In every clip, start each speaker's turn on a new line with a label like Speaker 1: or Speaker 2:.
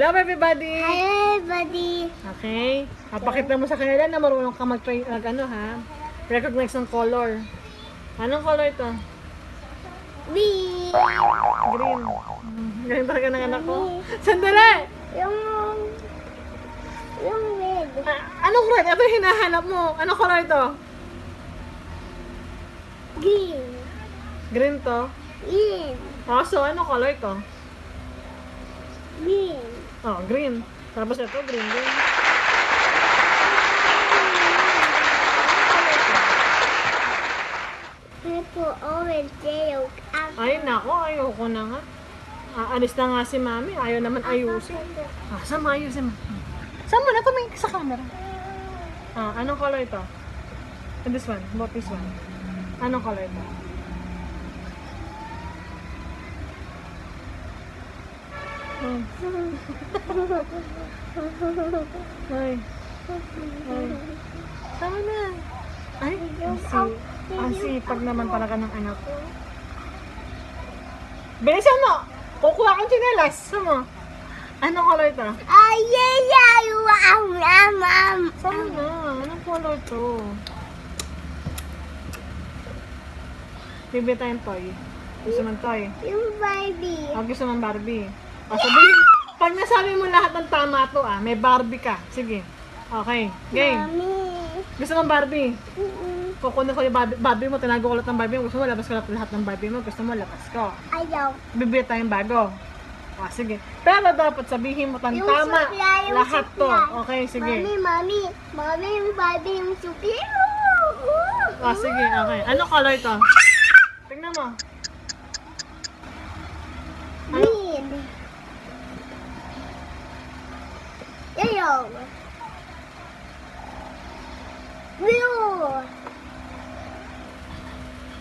Speaker 1: Hello everybody!
Speaker 2: Hi everybody!
Speaker 1: Okay. Papakita mo sa kanila na marunong ka recognize ng color. Anong color ito?
Speaker 2: Green!
Speaker 1: Green. Green talaga ng anak ko. Sandali!
Speaker 2: Yung red.
Speaker 1: Anong red? Ito yung hinahanap mo. Anong color ito?
Speaker 2: Green.
Speaker 1: Green to?
Speaker 2: Green.
Speaker 1: Oh, so anong color ito?
Speaker 2: Green.
Speaker 1: Oh, green. Tapos ito, green din.
Speaker 2: Purple, orange, yellow, apple.
Speaker 1: Ay, nako. Ayoko na nga. Aalis na nga si mami. Ayaw naman ayusin. Saan mo ayusin mo? Saan mo na tumingin sa camera? Anong color ito? This one. About this one. Anong color ito? Ay. Sama na. Ay, ang sipag naman talaga ng anak ko. Bilisan mo! Kukuha akong tsinelas. Sama mo. Anong color ito?
Speaker 2: Ay, yeah,
Speaker 1: Sama na. Anong color to? Bibili tayong toy. Gusto mong toy?
Speaker 2: yung Barbie.
Speaker 1: Gusto mong Barbie? Sabihin, pag nasabi mo lahat ng tama to, may Barbie ka. Sige. Okay. Game.
Speaker 2: Mami.
Speaker 1: Gusto mong Barbie? Kukunin ko yung Barbie mo, tinago ko lahat ng Barbie mo. Gusto mo, labas ko lahat ng Barbie mo. Gusto mo, labas ko.
Speaker 2: Ayaw.
Speaker 1: Bibili tayong bago. Sige. Pero dapat sabihin mo tama
Speaker 2: Yung
Speaker 1: lahat to.
Speaker 2: supply.
Speaker 1: Okay, sige.
Speaker 2: Mami, yung Barbie yung supero.
Speaker 1: Sige, okay. Ano color to? Tingnan mo.
Speaker 2: Green. Yellow. Blue.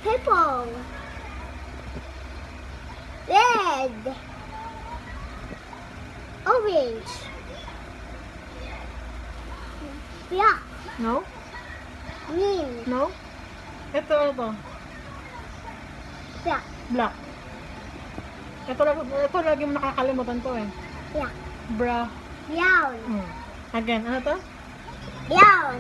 Speaker 2: Purple. Red. Orange. Black.
Speaker 1: No?
Speaker 2: Green.
Speaker 1: No? Ito.
Speaker 2: Black.
Speaker 1: Black. Ito lagi mo nakakalimutan to eh.
Speaker 2: Black.
Speaker 1: Bra.
Speaker 2: Brown.
Speaker 1: Again, ano to?
Speaker 2: Brown.